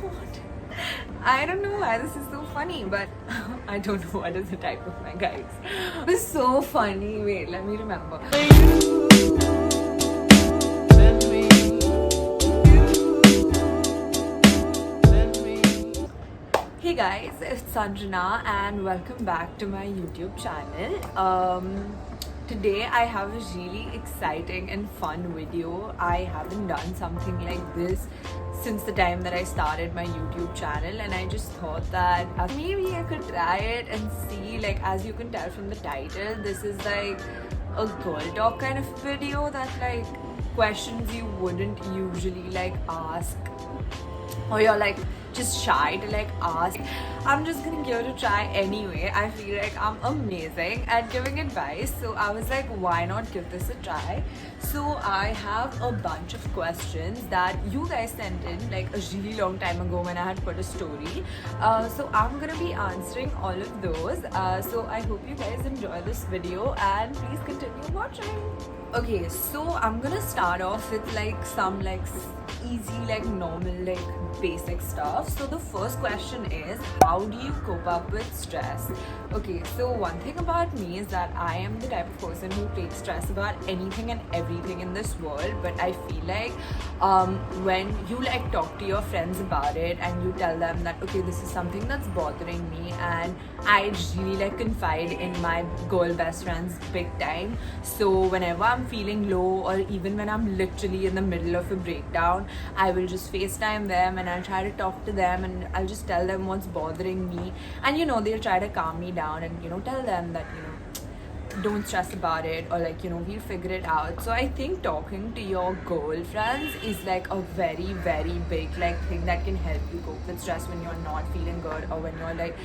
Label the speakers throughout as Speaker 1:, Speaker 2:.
Speaker 1: What? I don't know why this is so funny, but I don't know what is the type of my guys. It was so funny. Wait, let me remember. Hey guys, it's Sanjana and welcome back to my YouTube channel. Today I have a really exciting and fun video. I haven't done something like this since the time that I started my YouTube channel, and I just thought that maybe I could try it and see, like, as you can tell from the title, this is like a girl talk kind of video that like questions you wouldn't usually like ask, or you're like just shy to like ask. I'm just gonna give it a try anyway. I feel like I'm amazing at giving advice, so I was like, why not give this a try? So I have a bunch of questions that you guys sent in like a really long time ago when I had put a story. So I'm gonna be answering all of those. So I hope you guys enjoy this video and please continue watching. Okay, so I'm gonna start off with like some like easy, like normal, like basic stuff. So the first question is, how do you cope up with stress? Okay, so one thing about me is that I am the type of person who takes stress about anything and everything in this world, but I feel like when you like talk to your friends about it and you tell them that okay, this is something that's bothering me, and I really like confide in my girl best friends big time. So whenever I'm feeling low, or even when I'm literally in the middle of a breakdown, I will just FaceTime them and I'll try to talk to them and I'll just tell them what's bothering me, and they'll try to calm me down and tell them that don't stress about it, or like we'll figure it out. So I think talking to your girlfriends is like a very very big like thing that can help you cope with stress when you're not feeling good, or when you're like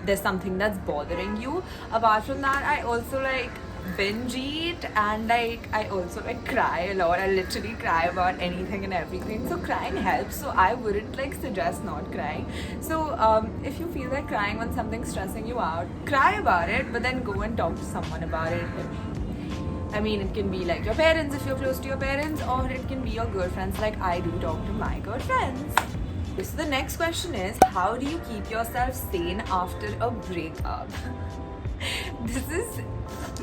Speaker 1: there's something that's bothering you. Apart from that, I also like binge eat, and like I also like cry a lot. I literally cry about anything and everything, so crying helps. So I wouldn't like suggest not crying. So if you feel like crying when something's stressing you out, cry about it, but then go and talk to someone about it. I mean, it can be like your parents if you're close to your parents, or it can be your girlfriends like I do talk to my girlfriends. So the next question is, how do you keep yourself sane after a breakup? This is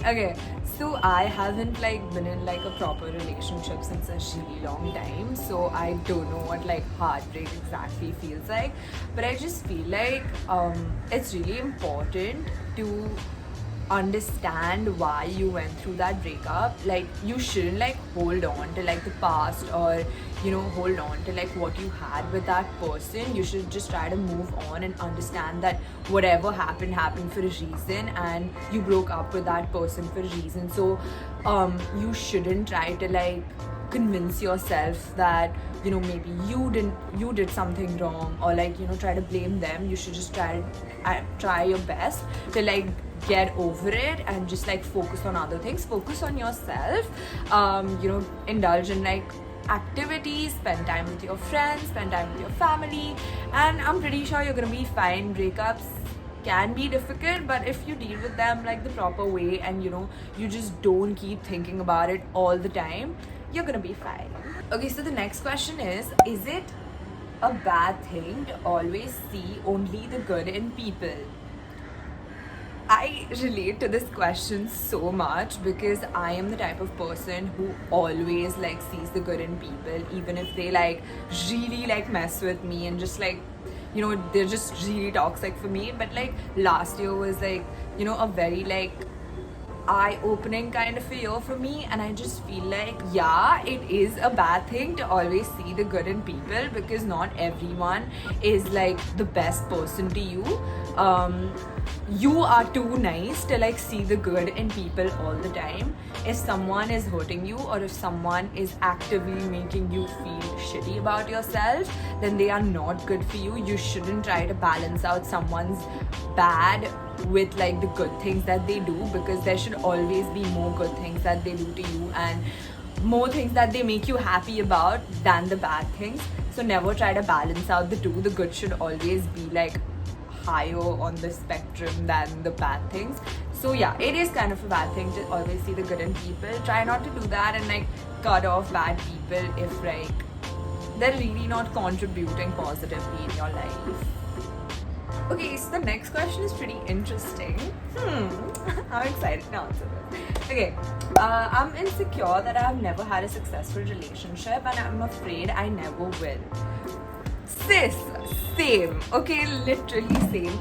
Speaker 1: okay. So I haven't like been in like a proper relationship since a really long time, so I don't know what like heartbreak exactly feels like, but I just feel like it's really important to understand why you went through that breakup. Like, you shouldn't like hold on to like the past, or hold on to like what you had with that person. You should just try to move on and understand that whatever happened for a reason, and you broke up with that person for a reason. So you shouldn't try to like convince yourself that maybe you did something wrong, or like try to blame them. You should just try your best to like get over it and just like focus on other things, focus on yourself. Indulge in like activities, spend time with your friends, spend time with your family, and I'm pretty sure you're gonna be fine. Breakups can be difficult, but if you deal with them like the proper way, and you just don't keep thinking about it all the time, you're gonna be fine. Okay, so the next question is it a bad thing to always see only the good in people? I relate to this question so much because I am the type of person who always like sees the good in people, even if they like really like mess with me and just like they're just really toxic for me. But like last year was like a very like eye-opening kind of a year for me, and I just feel like, yeah, it is a bad thing to always see the good in people, because not everyone is like the best person to you. You are too nice to like see the good in people all the time. If someone is hurting you, or if someone is actively making you feel shitty about yourself, then they are not good for you. You shouldn't try to balance out someone's bad with like the good things that they do, because there should always be more good things that they do to you, and more things that they make you happy about than the bad things. So never try to balance out the two. The good should always be like higher on the spectrum than the bad things. So yeah, it is kind of a bad thing to always see the good in people. Try not to do that and like cut off bad people if like they're really not contributing positively in your life. Okay, so the next question is pretty interesting. I'm excited to answer this. Okay, I'm insecure that I've never had a successful relationship and I'm afraid I never will. Sis, same. Okay, literally same.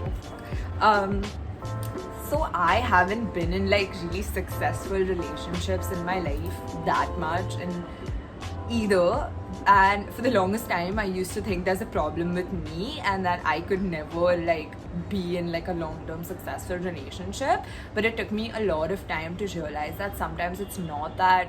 Speaker 1: So I haven't been in like really successful relationships in my life that much and either, and for the longest time I used to think there's a problem with me and that I could never like be in like a long-term successful relationship. But it took me a lot of time to realize that sometimes it's not that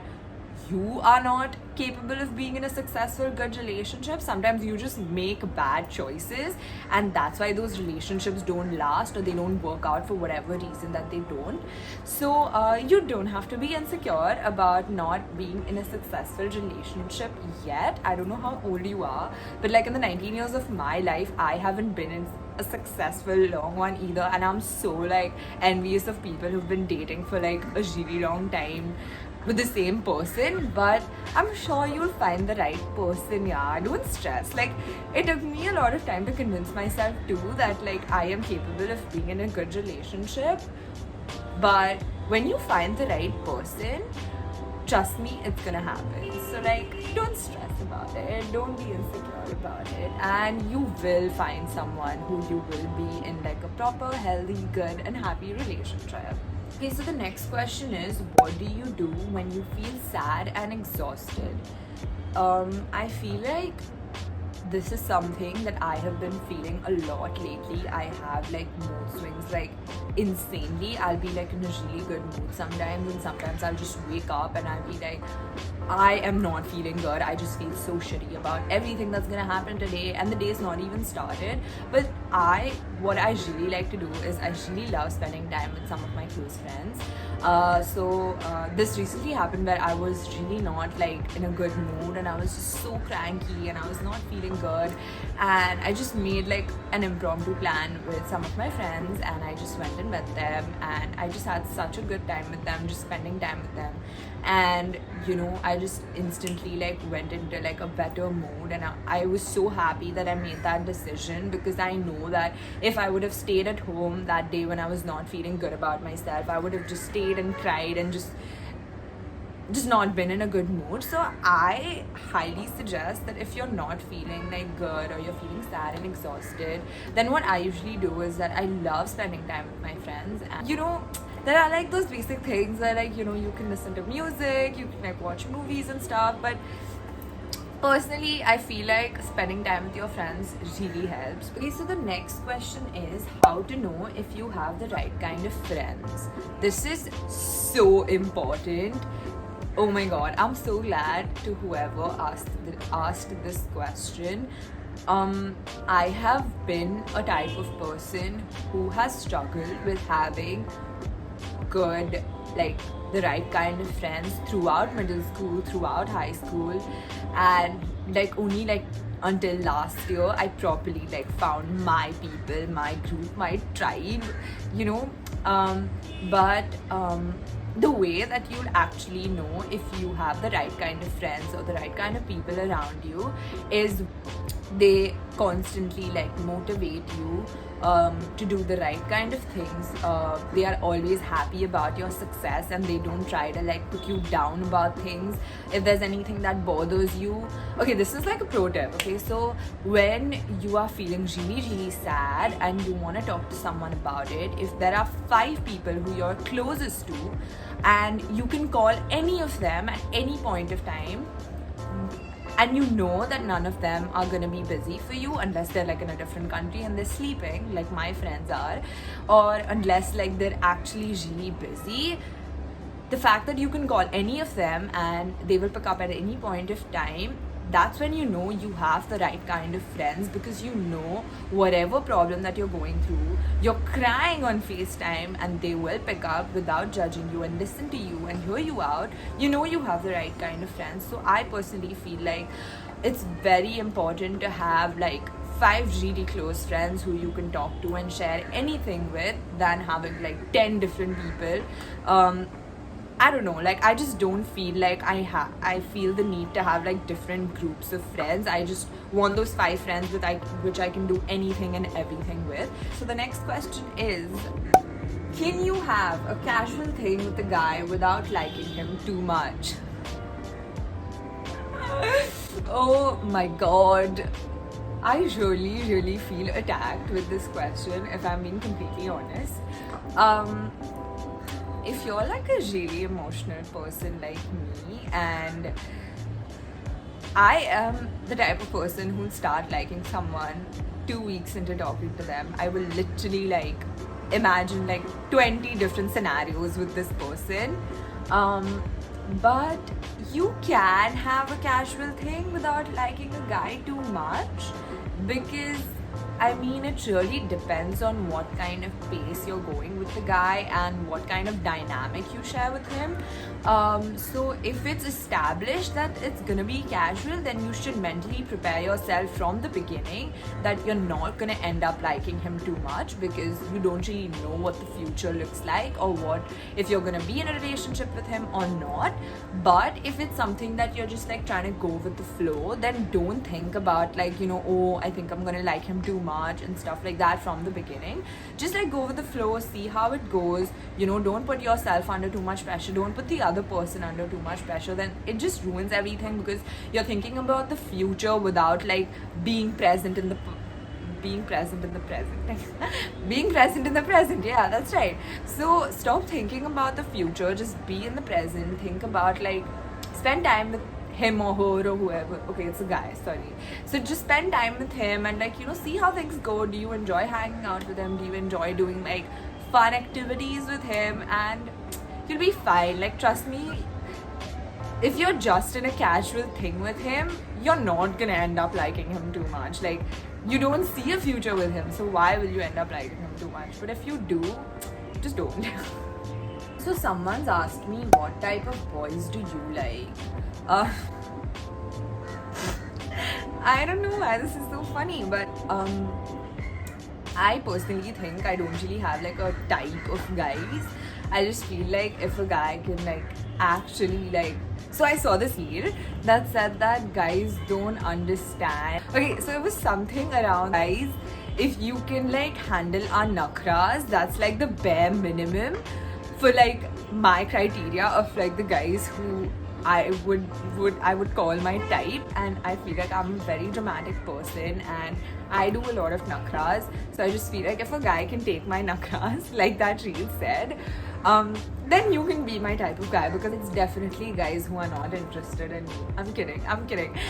Speaker 1: you are not capable of being in a successful good relationship. Sometimes you just make bad choices and that's why those relationships don't last or they don't work out for whatever reason that they don't. So you don't have to be insecure about not being in a successful relationship yet. I don't know how old you are, but like in the 19 years of my life I haven't been in a successful long one either, and I'm so like envious of people who've been dating for like a really long time with the same person. But I'm sure you'll find the right person. Yeah, don't stress. Like it took me a lot of time to convince myself too that like I am capable of being in a good relationship. But when you find the right person, trust me, it's gonna happen. So like don't stress about it, don't be insecure about it, and you will find someone who you will be in like a proper, healthy, good and happy relationship. Okay, so the next question is, what do you do when you feel sad and exhausted? I feel like this is something that I have been feeling a lot lately. I have like mood swings like insanely. I'll be like in a really good mood sometimes, and sometimes I'll just wake up and I'll be like, I am not feeling good. I just feel so shitty about everything that's gonna happen today, and the day's not even started. But what I really like to do is I really love spending time with some of my close friends. So this recently happened where I was really not like in a good mood and I was just so cranky and I was not feeling good, and I just made like an impromptu plan with some of my friends and I just went and met them and I just had such a good time with them, just spending time with them. And you know, I just instantly like went into like a better mood, and I was so happy that I made that decision, because I know that if I would have stayed at home that day when I was not feeling good about myself, I would have just stayed and cried and just not been in a good mood. So I highly suggest that if you're not feeling like good or you're feeling sad and exhausted, then what I usually do is that I love spending time with my friends. And you know, there are like those basic things that like, you know, you can listen to music, you can like watch movies and stuff, but personally I feel like spending time with your friends really helps. Okay, so the next question is how to know if you have the right kind of friends. This is so important. Oh my god, I'm so glad to whoever asked this question. I have been a type of person who has struggled with having good, like the right kind of friends throughout middle school, throughout high school, and like only like until last year I properly like found my people, my group, my tribe, you know. But the way that you'll actually know if you have the right kind of friends or the right kind of people around you is they constantly like motivate you to do the right kind of things. They are always happy about your success and they don't try to like put you down about things. If there's anything that bothers you, okay, this is like a pro tip. Okay, so when you are feeling really sad and you want to talk to someone about it, if there are 5 people who you're closest to and you can call any of them at any point of time, and you know that none of them are gonna be busy for you unless they're like in a different country and they're sleeping like my friends are, or unless like they're actually really busy, the fact that you can call any of them and they will pick up at any point of time, that's when you know you have the right kind of friends. Because you know whatever problem that you're going through, you're crying on FaceTime and they will pick up without judging you and listen to you and hear you out. You know you have the right kind of friends. So I personally feel like it's very important to have like 5 really close friends who you can talk to and share anything with than having like 10 different people. I don't know, like I just don't feel like I feel the need to have like different groups of friends. I just want those 5 friends which I can do anything and everything with. So the next question is, can you have a casual thing with a guy without liking him too much? Oh my god. I really feel attacked with this question, if I'm being completely honest. If you're like a really emotional person like me, and I am the type of person who'll start liking someone 2 weeks into talking to them, I will literally like imagine like 20 different scenarios with this person. But you can have a casual thing without liking a guy too much, because I mean, it really depends on what kind of pace you're going with the guy and what kind of dynamic you share with him. So if it's established that it's gonna be casual, then you should mentally prepare yourself from the beginning that you're not gonna end up liking him too much, because you don't really know what the future looks like, or what if you're gonna be in a relationship with him or not. But if it's something that you're just like trying to go with the flow, then don't think about like, you know, oh, I think I'm gonna like him too much and stuff like that from the beginning. Just like go with the flow, see how it goes. You know, don't put yourself under too much pressure, don't put the other person under too much pressure. Then it just ruins everything, because you're thinking about the future without like being present in the present. Being present in the present, yeah, that's right. So stop thinking about the future, just be in the present. Think about like, spend time with him or her or whoever. Okay, it's a guy, sorry. So just spend time with him and like, you know, see how things go. Do you enjoy hanging out with him? Do you enjoy doing like fun activities with him? And you'll be fine. Like, trust me, if you're just in a casual thing with him, you're not gonna end up liking him too much. Like, you don't see a future with him, so why will you end up liking him too much? But if you do, just don't. So someone's asked me, what type of boys do you like? I don't know why this is so funny, but I personally think I don't really have like a type of guys. I just feel like if a guy can like actually like, so I saw this reel that said that guys don't understand. Okay, so it was something around guys, if you can like handle our nakras, that's like the bare minimum for like my criteria of like the guys who I would call my type. And I feel like I'm a very dramatic person and I do a lot of nakras. So I just feel like if a guy can take my nakras, like that reel said, then you can be my type of guy, because it's definitely guys who are not interested in me. I'm kidding.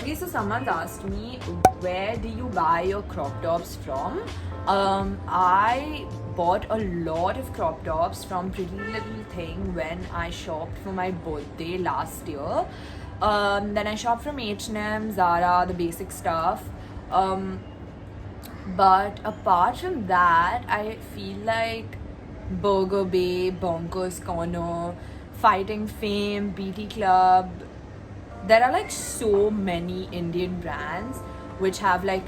Speaker 1: Okay, so someone's asked me, where do you buy your crop tops from? I bought a lot of crop tops from Pretty Little Thing when I shopped for my birthday last year. Then I shopped from H&M, Zara, the basic stuff. But apart from that, I feel like Burger Bay, Bonkers Corner, Fighting Fame, BT Club, there are like so many Indian brands which have like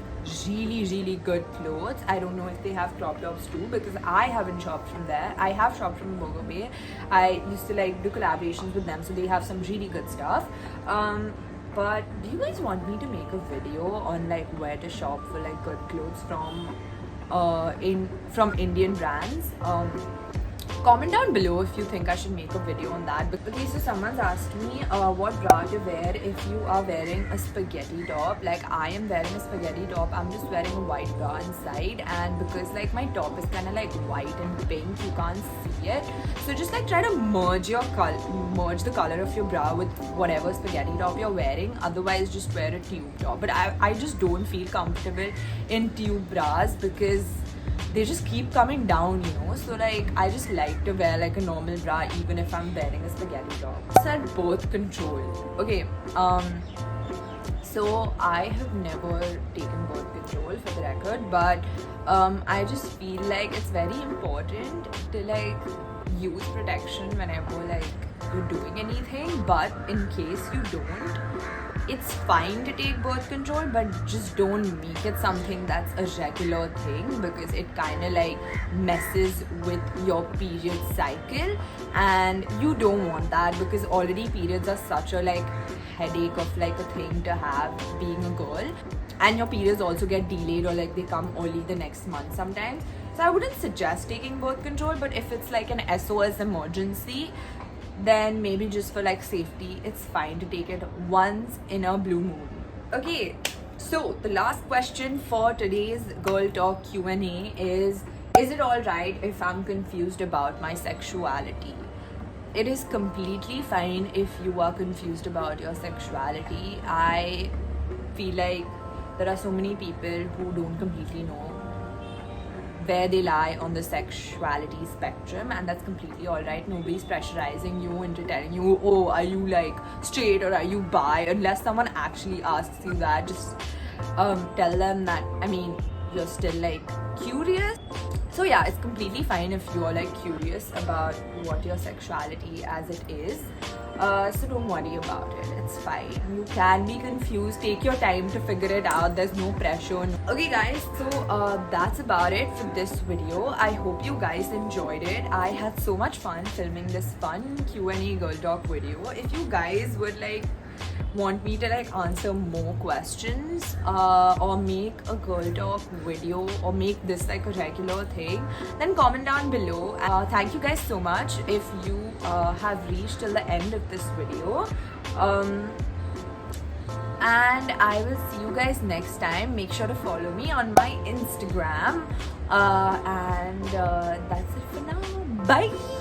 Speaker 1: really good clothes. I don't know if they have crop tops too, because I haven't shopped from there. I have shopped from Burger Bay. I used to like do collaborations with them, so they have some really good stuff. But do you guys want me to make a video on like where to shop for like good clothes from Indian brands? Comment down below if you think I should make a video on that. Okay, so someone's asked me what bra to wear if you are wearing a spaghetti top. Like, I am wearing a spaghetti top. I'm just wearing a white bra inside, and because like my top is kind of like white and pink, you can't see it. So just like try to merge the color of your bra with whatever spaghetti top you're wearing. Otherwise, just wear a tube top. But I just don't feel comfortable in tube bras because they just keep coming down, you know. So like I just like to wear like a normal bra even if I'm wearing a spaghetti top. Said birth control. Okay, so I have never taken birth control, for the record, but I just feel like it's very important to like use protection whenever like you're doing anything. But in case you don't, it's fine to take birth control, but just don't make it something that's a regular thing, because it kind of like messes with your period cycle, and you don't want that, because already periods are such a like headache of like a thing to have being a girl, and your periods also get delayed or like they come early the next month sometimes. So I wouldn't suggest taking birth control, but if it's like an SOS emergency, then maybe just for like safety, it's fine to take it once in a blue moon. Okay, so the last question for today's Girl Talk Q&A is it all right if I'm confused about my sexuality? It is completely fine if you are confused about your sexuality. I feel like there are so many people who don't completely know where they lie on the sexuality spectrum, and that's completely all right. Nobody's pressurizing you into telling you, oh, are you like straight or are you bi? Unless someone actually asks you that, just tell them that, I mean, you're still like curious. So yeah, it's completely fine if you're like curious about what your sexuality as it is. So don't worry about it, it's fine. You can be confused, take your time to figure it out, there's no pressure. Okay guys, so that's about it for this video. I hope you guys enjoyed it. I had so much fun filming this fun Q&A Girl Talk video. If you guys would like want me to like answer more questions or make a Girl Talk video or make this like a regular thing, then comment down below. Thank you guys so much if you have reached till the end of this video, and I will see you guys next time. Make sure to follow me on my Instagram, and that's it for now. Bye.